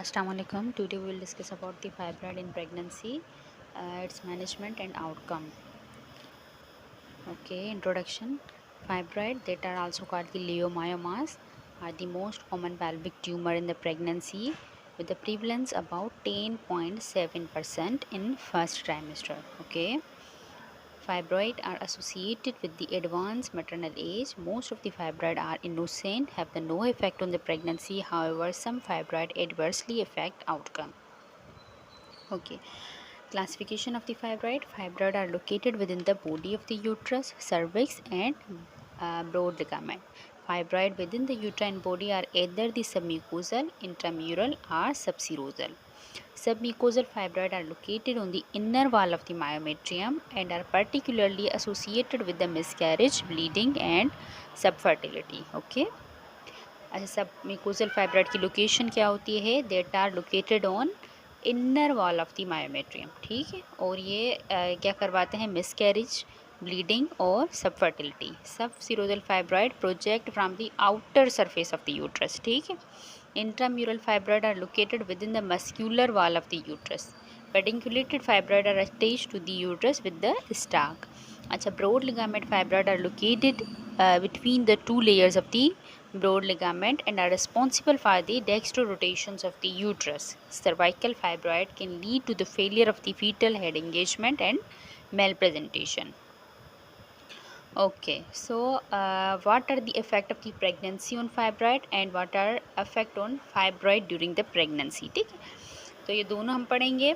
Assalamu alaikum. Today we will discuss about the fibroid in pregnancy, its management and outcome. Okay, introduction. Fibroid, that are also called the leiomyomas, are the most common pelvic tumor in the pregnancy, with the prevalence about 10.7% in first trimester. Okay. Fibroid are associated with the advanced maternal age. Most of the fibroid are innocent, have the no effect on the pregnancy. However, some fibroid adversely affect outcome. Okay. Classification of the fibroid. Fibroid are located within the body of the uterus, cervix and broad ligament. Fibroid within the uterine body are either the submucosal, intramural or subserosal. Submucosal fibroid are located on the inner wall of the myometrium and are particularly associated with the miscarriage, bleeding and subfertility. Okay. अच्छा, सब mucosal fibroid की location क्या होती है? That are located on inner wall of the myometrium. ठीक है. और ये क्या करवाते हैं? मिसकैरेज, ब्लीडिंग और सब फर्टिलिटी. सब serosal fibroid project from the outer surface of the uterus. ठीक है. Intramural fibroid are located with in the muscular wall of the uterus. Pedunculated fibroid are attached to the uterus with the stalk. अच्छा, broad ligament fibroid are located between the two layers of the broad ligament and are responsible for the dextrorotations of the uterus. Cervical fibroid can lead to the failure of the fetal head engagement and malpresentation. Okay, so what are the effect of the pregnancy on fibroid and what are effect on fibroid during the pregnancy? ठीक है, तो ये दोनों हम पढ़ेंगे.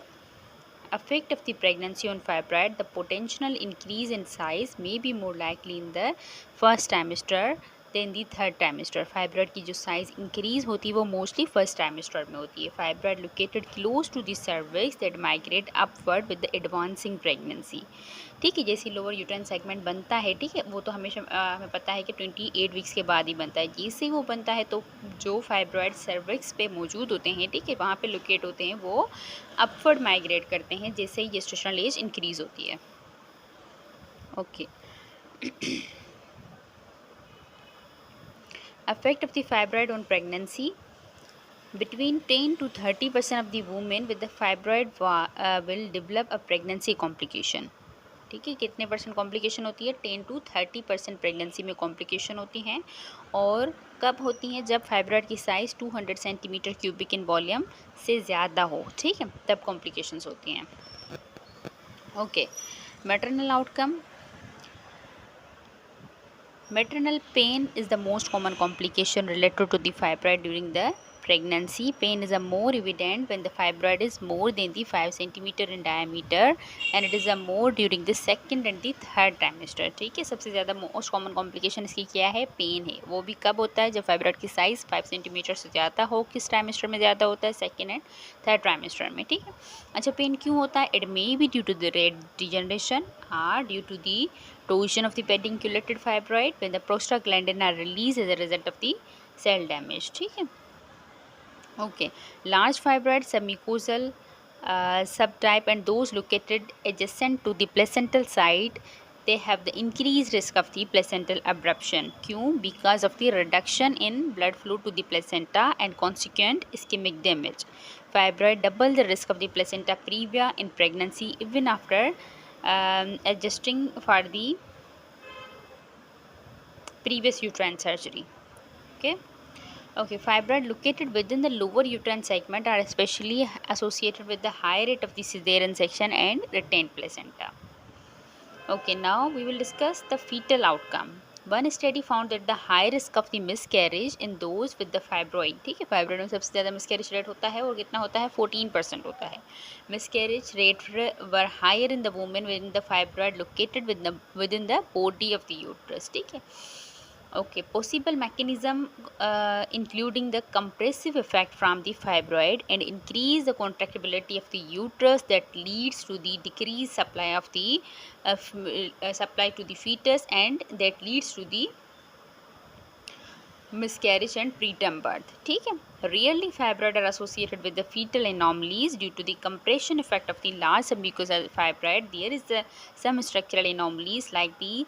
Effect of the pregnancy on fibroid. The potential increase in size may be more likely in the first trimester then the third trimester. Fibroid की जो size increase होती है वो मोस्टली फर्स्ट ट्राइमेस्टर में होती है. Fibroid located close to the cervix that migrate upward with the advancing pregnancy. ठीक है, जैसे लोअर यूट्राइन सेगमेंट बनता है, ठीक है, वो तो हमेशा हमें पता है कि 28 वीक्स के बाद ही बनता है. जैसे ही वो बनता है तो जो फाइब्रॉइड सर्विक्स पे मौजूद होते हैं, ठीक है, वहाँ पे लोकेट होते हैं, वो अपवर्ड माइग्रेट करते हैं जैसे ही जेस्टेशनल एज इंक्रीज़ होती है. Okay. Effect of the fibroid on pregnancy. Between 10 to 30% of the women with the fibroid will develop a pregnancy complication. ठीक है, कितने परसेंट कॉम्प्लिकेशन होती है? 10 to 30% प्रेगनेंसी में कॉम्प्लिकेशन होती हैं. और कब होती हैं? जब फाइब्रॉइड की size 200 centimetre cubic in volume से ज़्यादा हो. ठीक है, तब कॉम्प्लिकेशंस होती हैं. Okay. Maternal outcome. Maternal pain is the most common complication related to the fibroid during the pregnancy. Pain is a more evident when the fibroid is more than the 5 centimeter in diameter and it is a more during the second and the third trimester. ठीक है, सबसे ज़्यादा most common complication इसकी क्या है? Pen है. वो भी कब होता है? जब फाइब्रॉइड की साइज़ 5 सेंटीमीटर से ज़्यादा हो. किस ट्राइमेस्टर में ज़्यादा होता है? सेकेंड एंड थर्ड ट्राइमेस्टर में. ठीक है. अच्छा, पेन क्यों होता है? It may be due to the red degeneration or due to the torsion of the pedunculated fibroid when the prostaglandin are released as a result of the cell damage. ठीक है. Okay. Large fibroid, submucosal subtype and those located adjacent to the placental site, they have the increased risk of the placental abruption. क्यों? Because of the reduction in blood flow to the placenta and consequent ischemic damage. Fibroid double the risk of the placenta previa in pregnancy even after adjusting for the previous uterine surgery. Okay. Okay, fibroid located within the lower uterine segment are especially associated with the high rate of the cesarean section and retained placenta. Okay, now we will discuss the fetal outcome. One study found that the high risk of the miscarriage in those with the fibroid. ठीक है, fibroid में सबसे ज़्यादा miscarriage rate होता है और कितना होता है? 14% होता है. Miscarriage rate were higher in the women with in the fibroid located with in the body of the uterus. ठीक है. Okay, possible mechanism including the compressive effect from the fibroid and increase the contractibility of the uterus that leads to the decreased supply of the supply to the fetus and that leads to the miscarriage and preterm birth. ठीक है. Rarely fibroid are associated with the fetal anomalies due to the compression effect of the large submucosal fibroid. There is some structural anomalies like the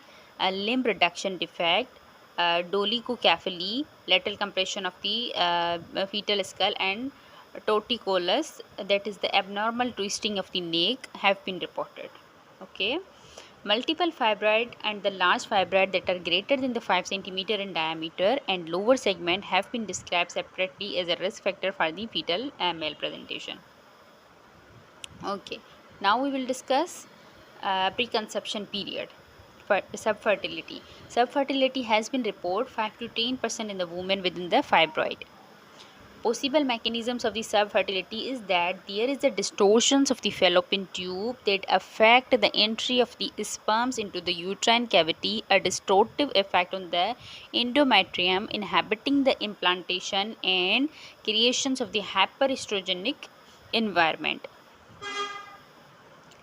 limb reduction defect, dolichocephaly, lateral compression of the fetal skull and torticollis, that is the abnormal twisting of the neck, have been reported. Okay. Multiple fibroid and the large fibroid that are greater than the 5 centimeter in diameter and lower segment have been described separately as a risk factor for the fetal male presentation. Okay, now we will discuss preconception period. For subfertility. Subfertility has been reported 5 to 10% in the women within the fibroid. Possible mechanisms of the subfertility is that there is a distortions of the fallopian tube that affect the entry of the sperms into the uterine cavity, a distortive effect on the endometrium inhibiting the implantation and creations of the hyperestrogenic environment.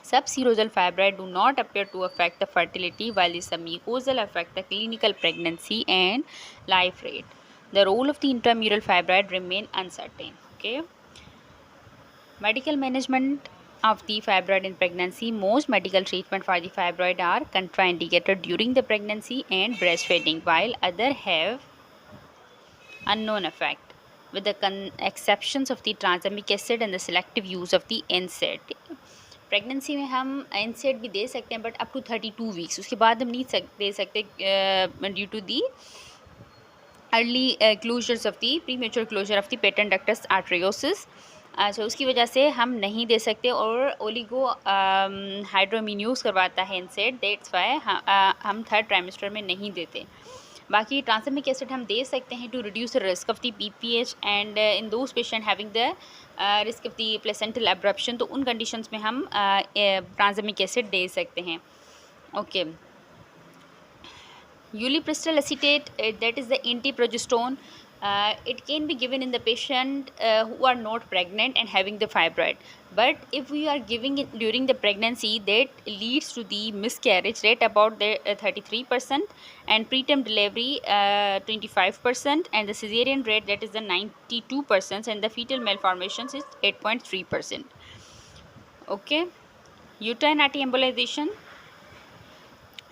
Subserosal fibroid do not appear to affect the fertility, while the submucosal affect the clinical pregnancy and life rate. The role of the intramural fibroid remain uncertain. Okay. Medical management of the fibroid in pregnancy. Most medical treatment for the fibroid are contraindicated during the pregnancy and breastfeeding, while other have unknown effect, with the exceptions of the tranexamic acid and the selective use of the NSAID. Pregnancy में हम NSAID भी दे सकते हैं, but up to 32 weeks, उसके बाद हम नहीं दे सकते due to the early closures of the premature closure of the patent ductus arteriosus. अच्छा, उसकी वजह से हम नहीं दे सकते, और ओलिगो हाइड्रोमिन्यूज करवाता है NSAID, दैट्स वाई हम थर्ड ट्राइमेस्टर में नहीं देते. बाकी ट्रांसमिक एसिड हम दे सकते हैं to reduce the risk of the BPH and in those patient having the risk of the placental abruption, तो उन कंडीशंस में हम ट्रांसमिक एसिड दे सकते हैं. Okay. Ulipristal acetate, that is the antiprogesterone. It can be given in the patient who are not pregnant and having the fibroid. But if we are giving it during the pregnancy, that leads to the miscarriage rate about the 33%, and preterm delivery 25%, and the cesarean rate, that is the 92%, and the fetal malformations is 8.3%. Okay. Uterine anti-embolization.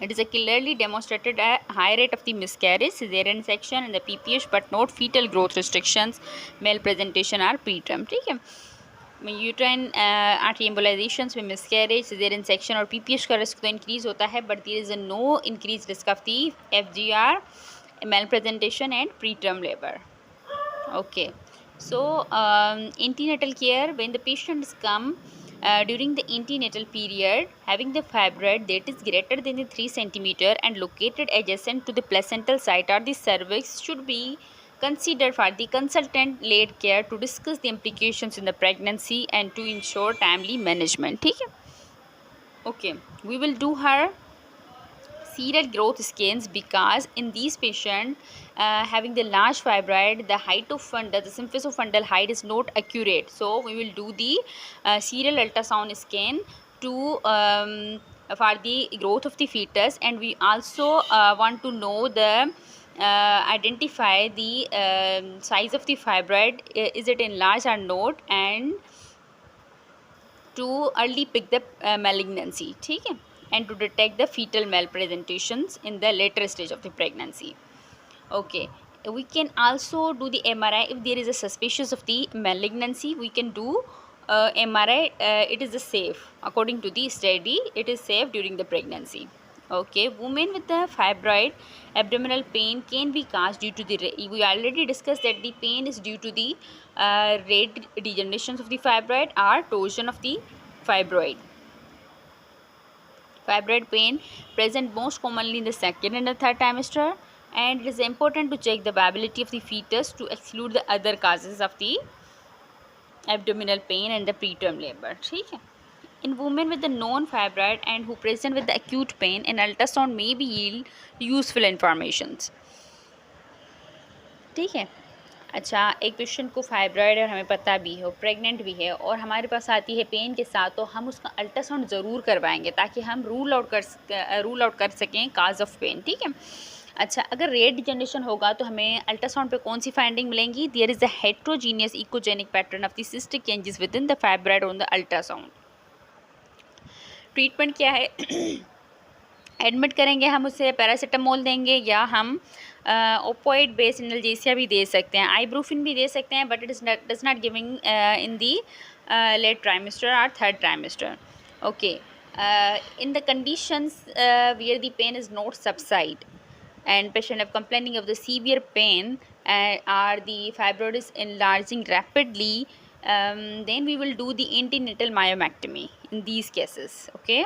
It is a clearly demonstrated a high rate of the miscarriage, cesarean section and the PPH, but not fetal growth restrictions, male presentation or preterm. ठीक है. Uterine artery embolisations में miscarriage, caesarean section और PPH का risk तो increase होता है, but there is a no increase risk of the FGR, male presentation and preterm labour. Okay. So antenatal care, when the patients come during the antenatal period having the fibroid that is greater than the 3 centimeter and located adjacent to the placental site or the cervix, should be considered for the consultant led care to discuss the implications in the pregnancy and to ensure timely management. ठीक है. Okay, we will do her serial growth scans, because in these patients having the large fibroid, the height of fundus, the symphysis height is not accurate. So we will do the serial ultrasound scan to for the growth of the fetus, and we also want to know the identify the size of the fibroid, is it enlarged or not, and to early pick the malignancy. ठीक है. And to detect the fetal malpresentations in the later stage of the pregnancy. Okay, we can also do the MRI if there is a suspicious of the malignancy. We can do MRI. It is safe according to the study. It is safe during the pregnancy. Okay, women with the fibroid abdominal pain can be caused due to the we already discussed that the pain is due to the rate degenerations of the fibroid or torsion of the fibroid. Fibroid pain present most commonly in the second and the third trimester, and it is important to check the viability of the fetus to exclude the other causes of the abdominal pain and the preterm labor. ठीक है. In women with the known fibroid and who present with the acute pain, an ultrasound may be yield useful informations. ठीक है. अच्छा, एक patient को fibroid है और हमें पता भी है, प्रेग्नेंट भी है, और हमारे पास आती है पेन के साथ, तो हम उसका अल्ट्रासाउंड ज़रूर करवाएंगे ताकि हम रूल आउट कर सकें काज ऑफ पेन. ठीक है. अच्छा, अगर रेट डिजनरेशन होगा तो हमें अल्ट्रासाउंड पे कौन सी फाइंडिंग मिलेंगी? There is the heterogeneous echogenic pattern of the cystic changes with in the fibroid on the ultrasound. Treatment क्या है? एडमिट करेंगे हम, उसे पैरासीटामोल देंगे, या हम ओपोइड बेस्ड एनाल्जेसिया भी दे सकते हैं, आइब्रूफिन भी दे सकते हैं, but it is does not giving in the late trimester और third trimester. Okay, in the conditions where the pain is not subside and patient are complaining of the severe pain or the fibroid is enlarging rapidly, then we will do the antenatal myomectomy in these cases. Okay,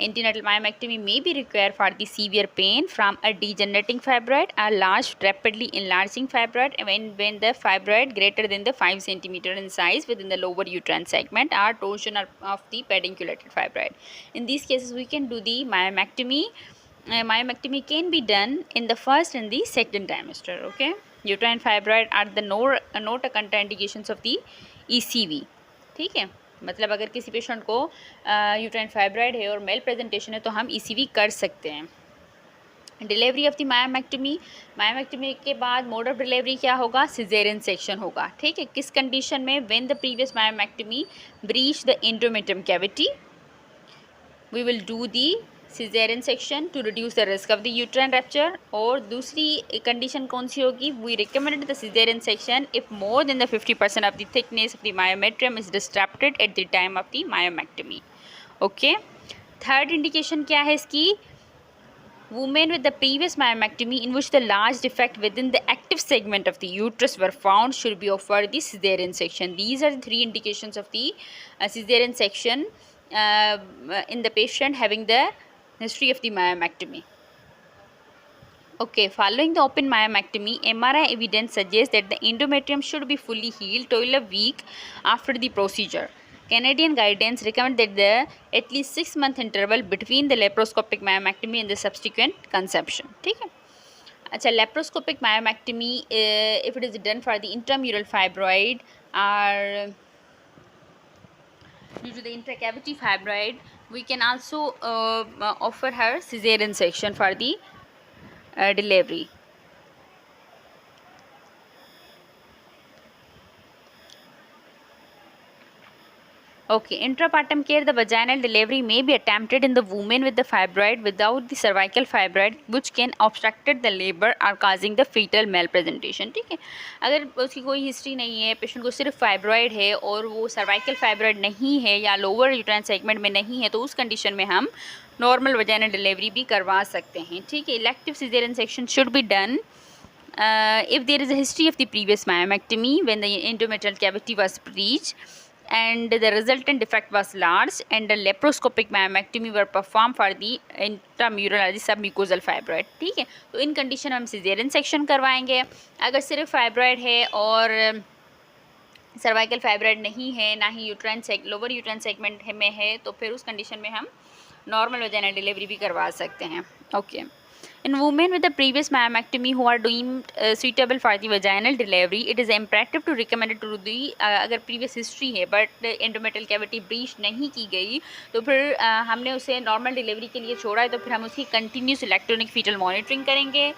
antenatal myomectomy may be required for the severe pain from a degenerating fibroid or large rapidly enlarging fibroid when the fibroid greater than the 5 centimeter in size within the lower uterine segment or torsion of the pedunculated fibroid. In these cases we can do the myomectomy. Myomectomy can be done in the first and the second trimester. Okay, uterine fibroid are the not a contraindications of the ECV. ठीक है, मतलब अगर किसी patient को uterine fibroid है और mail presentation है तो हम ECV कर सकते हैं. Delivery of the myomectomy, myomectomy के बाद मोड ऑफ डिलीवरी क्या होगा, सिजेरियन सेक्शन होगा. ठीक है, किस कंडीशन में, when the previous myomectomy breach the endometrium cavity we will do the caesarean section to reduce the risk of the uterine rupture. और दूसरी कंडीशन कौन सी होगी, we recommended the caesarean section if more than the 50% of the thickness of the myometrium is disrupted at the time of the myomectomy. Okay, third indication क्या है इसकी, women with the previous myomectomy in which the large defect within the active segment of the uterus were found should be offered the cesarean section. These are the three indications of the cesarean section in the patient having the history of the myomectomy. Okay, following the open myomectomy, MRI evidence suggests that the endometrium should be fully healed 12 weeks after the procedure. Canadian guidance recommend that the at least 6-month interval between the laparoscopic myomectomy and the subsequent conception. ठीक है, अच्छा, laparoscopic myomectomy if it is done for the intramural fibroid or due to the intracavity fibroid, we can also offer her cesarean section for the delivery. Okay, intrapartum care, the vaginal delivery may be attempted in the woman with the fibroid without the cervical fibroid which can obstructed the labor or causing the fetal malpresentation. ठीक है, अगर उसकी कोई history नहीं है, patient को सिर्फ fibroid है और वो सर्वाइकल फाइब्रॉइड नहीं है या लोअर यूट्राइन सेगमेंट में नहीं है, तो उस कंडीशन में हम नॉर्मल वजाइनल डिलीवरी भी करवा सकते हैं. ठीक है, elective caesarean section should be done if there is a history of the previous myomectomy when the endometrial cavity was breached and the resultant defect was large and the laparoscopic myomectomy were performed for the intramural or the submucosal fibroid. ठीक है, तो इन condition हम caesarean section करवाएंगे. अगर सिर्फ fibroid है और cervical fibroid नहीं है, ना ही लोअर यूट्राइन सेगमेंट में है, तो फिर उस कंडीशन में हम नॉर्मल वजाइनल डिलीवरी भी करवा सकते हैं. Okay, in women with the previous myomectomy who are deemed suitable for the vaginal delivery, it is imperative to recommend to the अगर previous history है but endometrial cavity breach नहीं की गई, तो फिर हमने उसे नॉर्मल डिलीवरी के लिए छोड़ा है, तो फिर हम उसकी कंटिन्यूस इलेक्ट्रॉनिक फीटल मॉनिटरिंग करेंगे,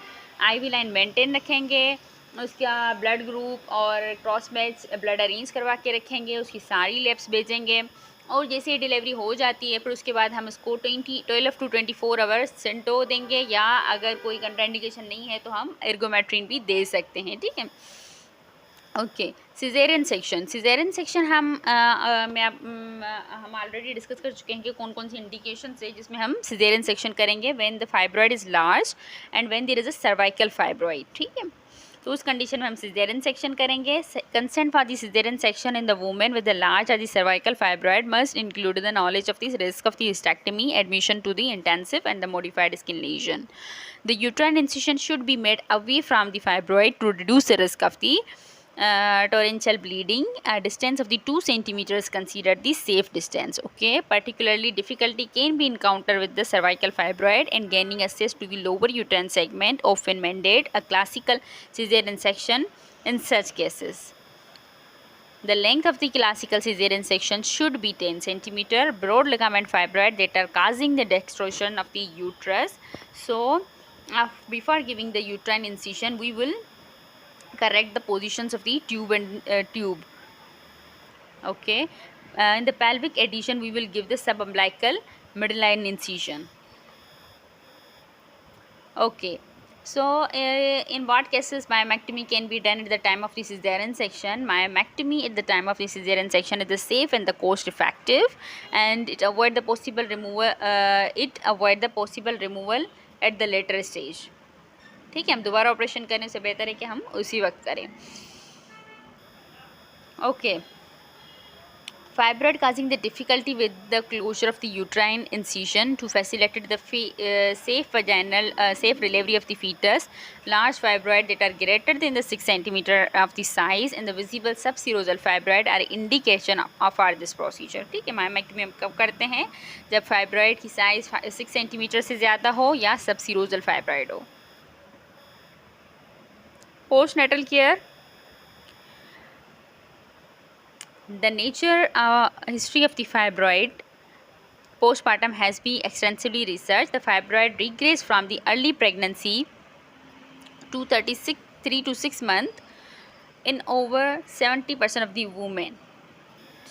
IV लाइन मेंटेन रखेंगे, उसका ब्लड ग्रुप और क्रॉस मैच ब्लड अरेंज करवा के रखेंगे, उसकी सारी लैब्स भेजेंगे, और जैसे ही डिलीवरी हो जाती है फिर उसके बाद हम उसको 12 to 24 आवर्स सेंटो देंगे, या अगर कोई कंट्राइंडिकेशन नहीं है तो हम एर्गोमेट्रिन भी दे सकते हैं. ठीक है, ओके, सिजेरियन सेक्शन हम ऑलरेडी डिस्कस कर चुके हैं कि कौन कौन सी इंडिकेशन है जिसमें हम सिजेरियन सेक्शन करेंगे. When the fibroid is large and when there is a cervical fibroid. ठीक है, तो उस कंडीशन में हम सिजेरियन सेक्शन करेंगे. Consent for the caesarean section in the women with the large और the cervical fibroid must include the knowledge of the risk of the hysterectomy, admission to the intensive and the modified skin lesion. The uterine incision should be made away from the fibroid to reduce the risk of the torrential bleeding. Distance of the 2 centimeters is considered the safe distance. Okay, particularly difficulty can be encountered with the cervical fibroid, and gaining access to the lower uterine segment often mandate a classical cesarean section in such cases. The length of the classical cesarean section should be 10 centimeter. Broad ligament fibroid that are causing the destruction of the uterus. So before giving the uterine incision we will correct the positions of the tube and tube. Okay, in the pelvic adhesion we will give the subumbilical midline incision. Okay, So, in what cases myomectomy can be done at the time of the cesarean section? Myomectomy at the time of the cesarean section is safe and the cost effective, and it avoid the possible removal. At the later stage. ठीक है, हम दोबारा operation करने से बेहतर है कि हम उसी वक्त करें. Okay. Fibroid causing the difficulty with the closure of the uterine incision to facilitate the safe delivery of the fetus. Large fibroid that are greater than the 6 centimeter of the size and the visible subserosal fibroid are indication of this procedure. ठीक है, myomectomy हम कब करते हैं? जब fibroid की size 6 centimetre से ज़्यादा हो या सबसीरोजल फाइब्रॉइड हो. Postnatal care. The nature history of the fibroid postpartum has been extensively researched. The fibroid regress from the early pregnancy to 3 to 6 months in over 70% of the women.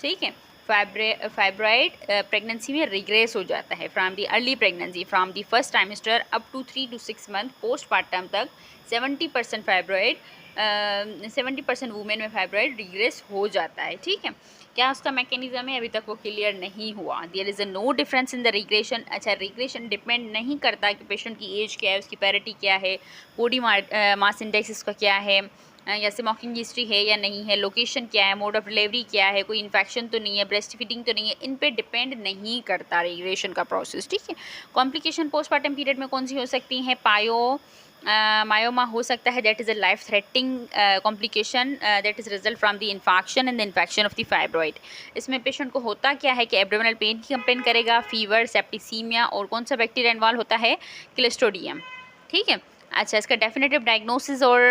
ठीक है, fibroid pregnancy में regret हो जाता है from the early pregnancy, from the first trimester up to 3 to 6 month postpartum तक 70% fibroid 70% women में fibroid regress हो जाता है. ठीक है, क्या उसका मैकेनिज्म है अभी तक वो क्लियर नहीं हुआ. There is a no difference in the regression. अच्छा, रिग्रेशन डिपेंड नहीं करता कि पेशेंट की एज क्या है, उसकी पैरिटी क्या है, बॉडी मास इंडेक्स इसका क्या है, या स्मोकिंग हिस्ट्री है या नहीं है, लोकेशन क्या है, मोड ऑफ डिलीवरी क्या है, कोई इन्फेक्शन तो नहीं है, ब्रेस्ट फीडिंग तो नहीं है. इन पे डिपेंड नहीं करता रिग्रेशन का प्रोसेस. ठीक है, कॉम्प्लिकेशन पोस्टपार्टम पीरियड में कौन सी हो सकती हैं? मायोमा हो सकता है, that is a life threatening complication that is result from the infection and the infection of the fibroid. इसमें पेशेंट को होता क्या है कि एब्डोमिनल पेन की कंप्लेन करेगा, फीवर, सेप्टिसीमिया, और कौन सा बैक्टीरिया इन्वॉल्व होता है? क्लिस्ट्रोडियम. ठीक है, अच्छा, इसका डेफिनेटिव डायग्नोसिस और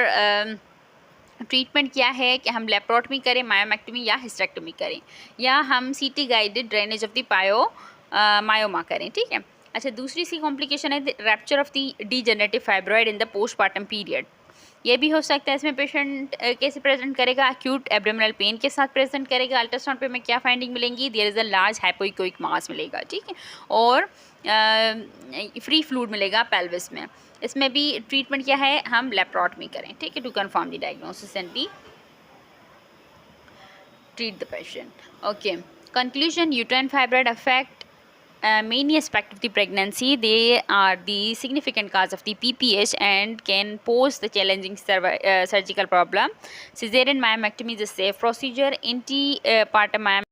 ट्रीटमेंट क्या है कि हम लेप्रोटमी करें, मायोमेक्टमी या हिस्टेक्टमी करें, या हम सीटी guided drainage of the myoma करें. ठीक है, अच्छा, दूसरी सी कॉम्प्लिकेशन है rapture of the degenerative fibroid in the postpartum period. ये भी हो सकता है. इसमें पेशेंट कैसे प्रेजेंट करेगा? एक्यूट एब्डोमिनल पेन के साथ प्रेजेंट करेगा. अल्ट्रासाउंड पे में क्या फाइंडिंग मिलेंगी? There is a large hypoechoic mass मिलेगा. ठीक है, और फ्री फ्लूइड मिलेगा पेल्विस में. इसमें भी ट्रीटमेंट क्या है? हम लेप्रोटमी करें. ठीक है, to confirm the diagnosis and the treat the patient. Okay, conclusion. Uterine fibroid affect many aspects of the pregnancy. They are the significant cause of the PPH and can pose the challenging surgical problem. Cesarean myomectomy is a safe procedure. Antepartum myomectomy